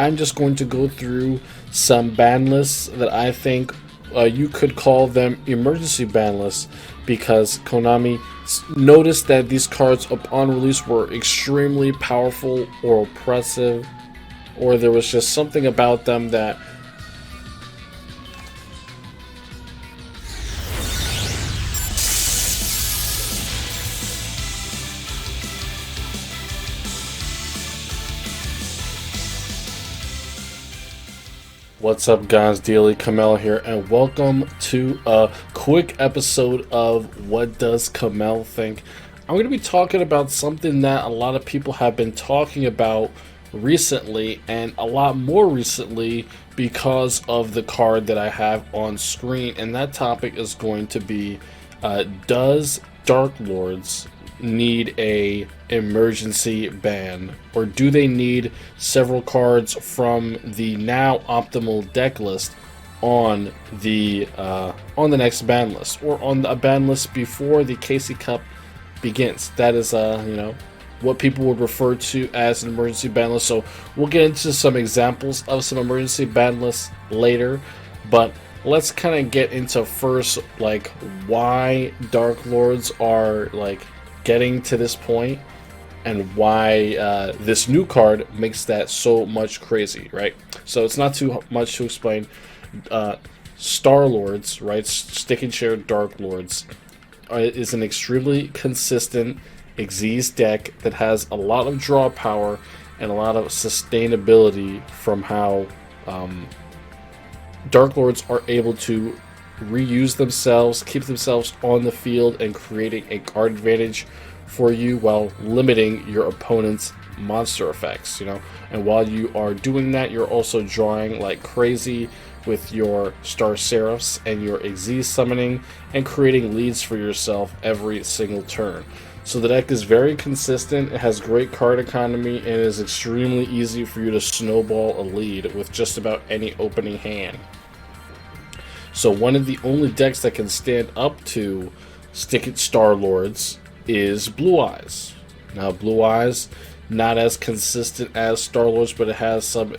I'm just going to go through some ban lists that I think you could call them emergency ban lists, because Konami noticed that these cards upon release were extremely powerful or oppressive, or there was just something about them that What's up, guys? Daily Kamell here, and welcome to a quick episode of What Does Kamell Think? I'm going to be talking about something that a lot of people have been talking about recently, and a lot more recently because of the card that I have on screen, and that topic is going to be, does Darklords need a emergency ban, or do they need several cards from the now optimal deck list on the next ban list, or on a ban list before the KC Cup begins? That is what people would refer to as an emergency ban list. So we'll get into some examples of some emergency ban lists later, but let's kind of get into first why Darklords are getting to this point, and why this new card makes that so much crazy, right? So it's not too much to explain. Star Lords, right? Stick and Share Darklords is an extremely consistent Xyz deck that has a lot of draw power and a lot of sustainability from how Darklords are able to reuse themselves, keep themselves on the field, and creating a card advantage for you while limiting your opponent's monster effects, and while you are doing that, you're also drawing like crazy with your Star Seraphs and your Xyz summoning, and creating leads for yourself every single turn. So the deck is very consistent, it has great card economy, and it is extremely easy for you to snowball a lead with just about any opening hand. So one of the only decks that can stand up to Stick It Star Lords is Blue Eyes. Now Blue Eyes, not as consistent as Star Lords, but it has some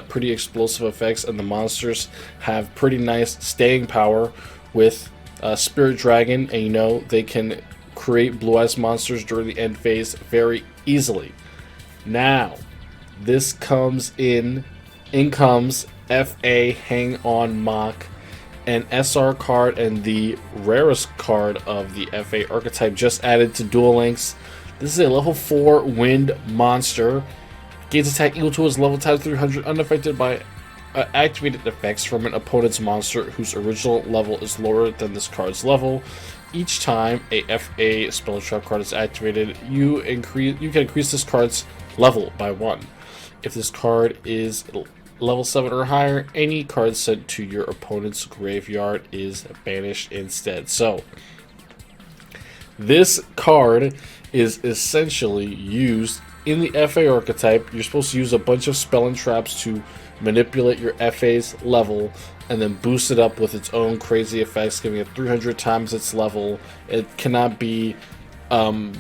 pretty explosive effects, and the monsters have pretty nice staying power with Spirit Dragon, and they can create Blue Eyes monsters during the end phase very easily. Now, this comes in comes FA Hang On Mock, an SR card and the rarest card of the FA archetype, just added to Duel Links. This is a level 4 wind monster. Gains attack equal to its level times 300, unaffected by activated effects from an opponent's monster whose original level is lower than this card's level. Each time a FA spell trap card is activated, you can increase this card's level by 1. If this card is level 7 or higher, any card sent to your opponent's graveyard is banished instead. So this card is essentially used in the FA archetype. You're supposed to use a bunch of spell and traps to manipulate your FA's level, and then boost it up with its own crazy effects, giving it 300 times its level. It cannot be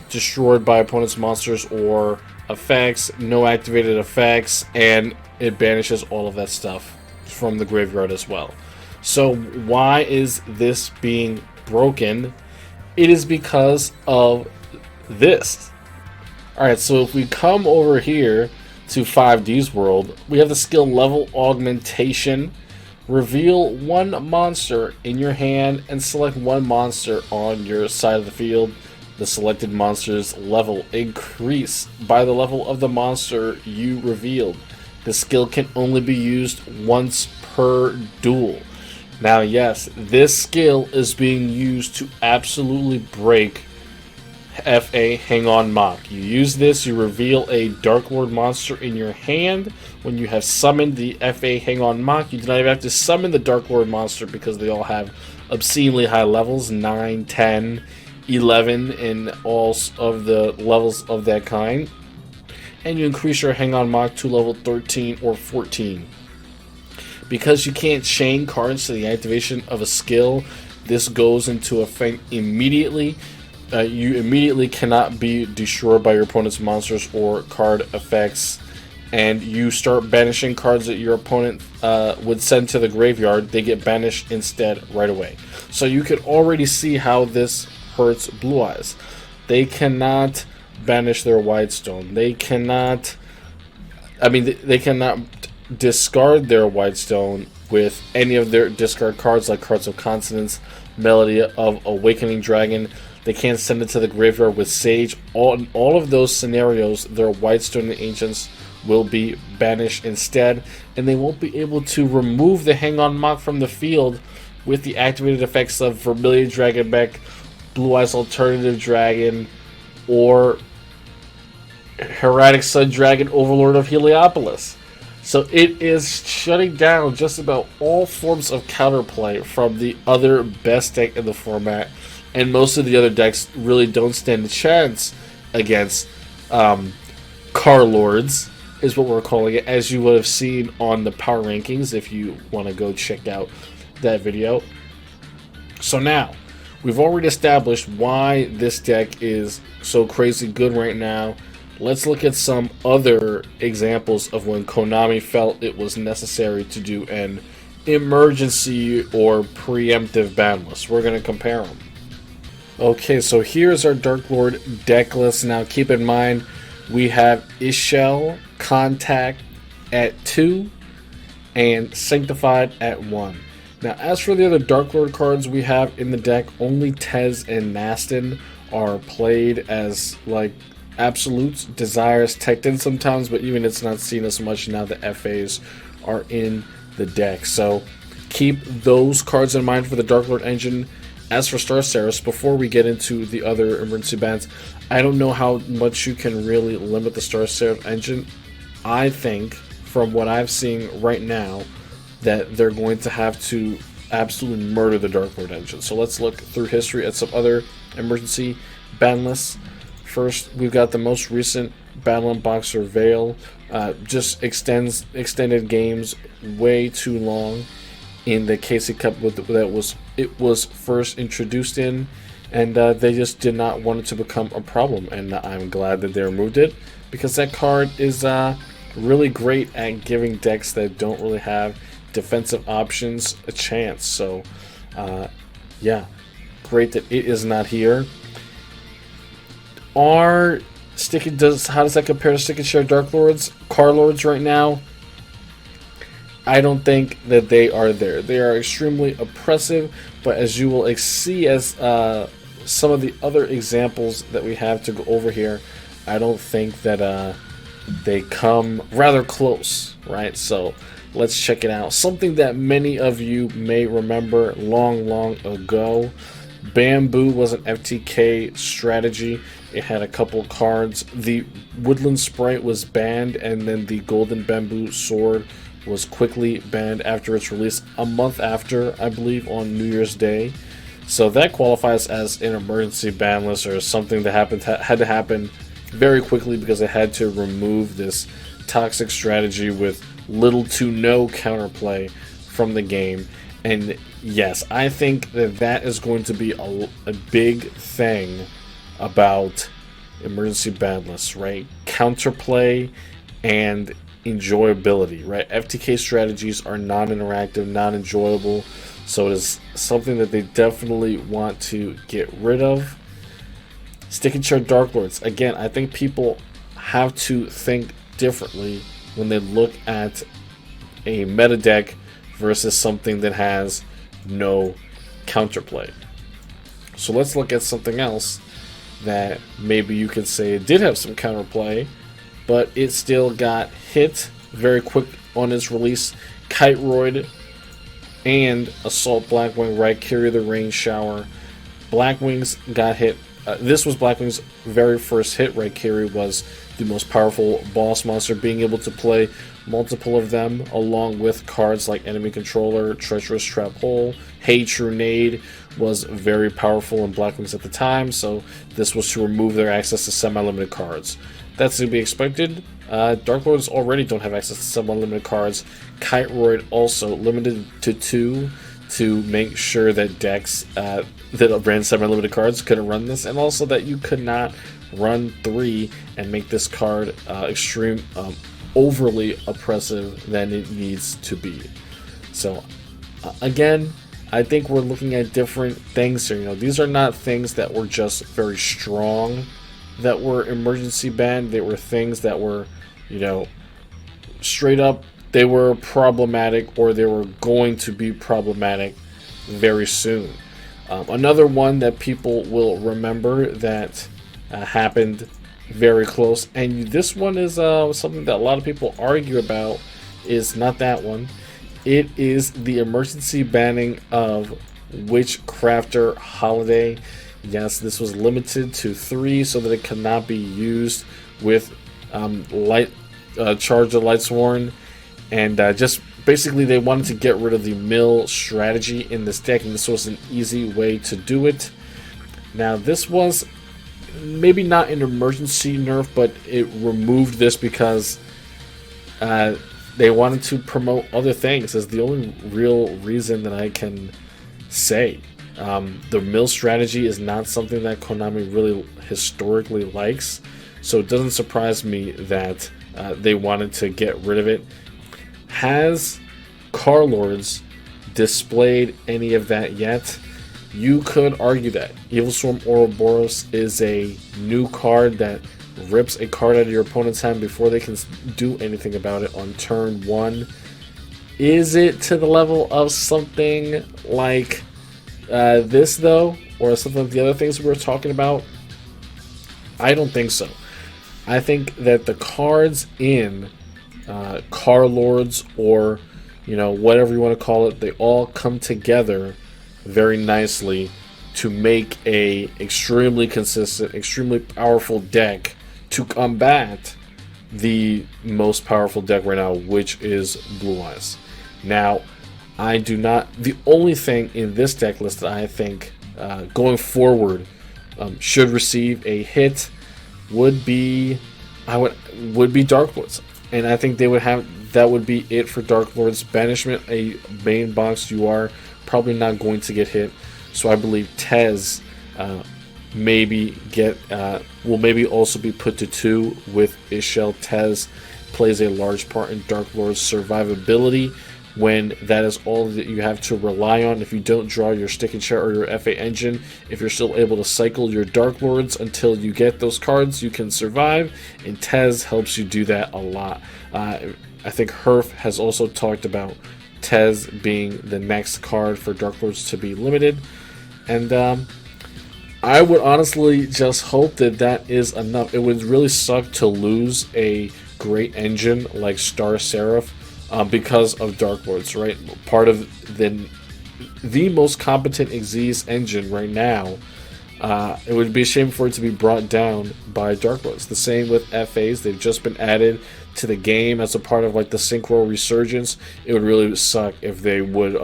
destroyed by opponent's monsters or effects, no activated effects, and it banishes all of that stuff from the graveyard as well. So why is this being broken? It is because of this. Alright, so if we come over here to 5D's world, we have the skill level augmentation. Reveal one monster in your hand and select one monster on your side of the field. The selected monster's level increase by the level of the monster you revealed. The skill can only be used once per duel. Now, yes, this skill is being used to absolutely break FA Hang On Mock. You use this, you reveal a Darklord monster in your hand. When you have summoned the FA Hang On Mock, you do not even have to summon the Darklord monster because they all have obscenely high levels, 9, 10, 11 in all of the levels of that kind. And you increase your Hang On Mock to level 13 or 14. Because you can't chain cards to the activation of a skill, this goes into effect immediately. You immediately cannot be destroyed by your opponent's monsters or card effects, and you start banishing cards that your opponent would send to the graveyard, they get banished instead right away. So you can already see how this hurts Blue Eyes. They cannot banish their Whitestone. They cannot... I mean, they cannot discard their Whitestone with any of their discard cards, like Cards of Consonance, Melody of Awakening Dragon. They can't send it to the graveyard with Sage. In all of those scenarios, their Whitestone and Ancients will be banished instead, and they won't be able to remove the Hang On Mock from the field with the activated effects of Vermilion Dragon Mech, Blue Eyes Alternative Dragon, or Hieratic Sun Dragon, Overlord of Heliopolis. So it is shutting down just about all forms of counterplay from the other best deck in the format, and most of the other decks really don't stand a chance against Carlords, is what we're calling it, as you would have seen on the power rankings if you want to go check out that video. So now, we've already established why this deck is so crazy good right now. Let's look at some other examples of when Konami felt it was necessary to do an emergency or preemptive ban list. We're going to compare them. Okay, so here's our Darklord deck list. Now keep in mind, we have Ishel, Contact at 2, and Sanctified at 1. Now as for the other Darklord cards we have in the deck, only Tez and Nastin are played as like absolutes. Desires Tecton sometimes, but even it's not seen as much now that FAs are in the deck. So keep those cards in mind for the Darklord engine. As for Star Seraph, before we get into the other emergency bans, I don't know how much you can really limit the Star Seraph engine. I think, from what I've seen right now, that they're going to have to absolutely murder the Darklord engine. So let's look through history at some other emergency ban lists. First, we've got the most recent Battle Unboxer Veil. Just extended games way too long in the KC Cup it was first introduced in, and they just did not want it to become a problem, and I'm glad that they removed it, because that card is really great at giving decks that don't really have defensive options a chance. So yeah, great that it is not here. How does that compare to Stick and Share Darklords? Carlords right now, I don't think that they are there. They are extremely oppressive, but as you will see as some of the other examples that we have to go over here, I don't think that they come rather close, right? So let's check it out. Something that many of you may remember long ago, Bamboo was an FTK strategy. It had a couple cards. The Woodland Sprite was banned, and then the Golden Bamboo Sword was quickly banned after its release, a month after, I believe, on New Year's Day. So that qualifies as an emergency ban list, or something that had to happen very quickly, because they had to remove this toxic strategy with little to no counterplay from the game. And yes, I think that is going to be a big thing about emergency ban lists, right? Counterplay and enjoyability, right? FTK strategies are non-interactive, non-enjoyable, so it is something that they definitely want to get rid of. Stick and Share Darklords, again, I think people have to think differently when they look at a meta deck versus something that has no counterplay. So let's look at something else that maybe you could say it did have some counterplay, but it still got hit very quick on its release. Kiteroid and Assault Blackwing Rhykyria the Rain Shower. Blackwings got hit. This was Blackwing's very first hit. Rhykyria was the most powerful boss monster, being able to play multiple of them along with cards like Enemy Controller, Treacherous Trap Hole, Hey True Nade was very powerful in Blackwings at the time, so this was to remove their access to semi-limited cards. That's to be expected. Darklords already don't have access to semi-limited cards. Kiteroid also limited to 2 to make sure that decks that ran semi-limited cards couldn't run this, and also that you could not run 3 and make this card extreme overly oppressive than it needs to be. So again, I think we're looking at different things here. You know, these are not things that were just very strong that were emergency banned. They were things that were, you know, straight up, they were problematic, or they were going to be problematic very soon. Another one that people will remember that happened very close, and this one is something that a lot of people argue about, is not that one. It is the emergency banning of Witchcrafter Holiday. Yes, this was limited to 3 so that it cannot be used with Charge the Lightsworn, and just basically they wanted to get rid of the mill strategy in this deck, and this was an easy way to do it. Now this was maybe not an emergency nerf, but it removed this because they wanted to promote other things. Is the only real reason that I can say. The mill strategy is not something that Konami really historically likes, so it doesn't surprise me that they wanted to get rid of it. Has Darklords displayed any of that yet? You could argue that. Evilswarm Ouroboros is a new card that rips a card out of your opponent's hand before they can do anything about it on turn 1. Is it to the level of something like this, though? Or something of the other things we were talking about? I don't think so. I think that the cards in Darklords, or whatever you want to call it, they all come together very nicely to make a extremely consistent, extremely powerful deck to combat the most powerful deck right now, which is Blue Eyes. Now, the only thing in this deck list that I think going forward should receive a hit would be Darklords, and I think that would be it for Darklords. Banishment, a main box, you are probably not going to get hit, so I believe Tez will maybe also be put to 2 with Ishel. Tez plays a large part in Darklord's survivability when that is all that you have to rely on. If you don't draw your Stick and Share or your FA Engine, if you're still able to cycle your Darklords until you get those cards, you can survive, and Tez helps you do that a lot. I think Herf has also talked about Tez being the next card for Darklords to be limited, and I would honestly just hope that is enough. It would really suck to lose a great engine like Star Seraph because of Darklords, right? Part of the most competent Xyz engine right now. It would be a shame for it to be brought down by Darklords. The same with FAs. They've just been added to the game as a part of like the Synchro resurgence. It would really suck if they would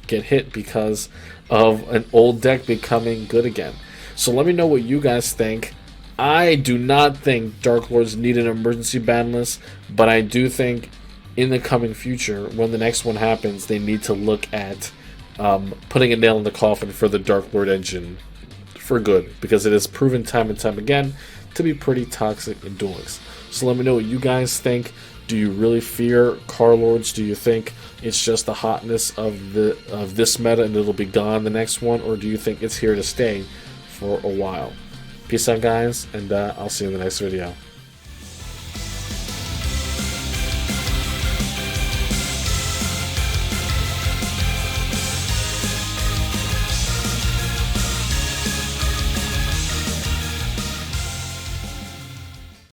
get hit because of an old deck becoming good again. So let me know what you guys think. I do not think Darklords need an emergency ban list, but I do think in the coming future, when the next one happens, they need to look at putting a nail in the coffin for the Darklord engine for good, because it has proven time and time again to be pretty toxic in Duel Links. So let me know what you guys think. Do you really fear Darklords? Do you think it's just the hotness of this meta and it'll be gone the next one, or do you think it's here to stay for a while? Peace out, guys, and I'll see you in the next video.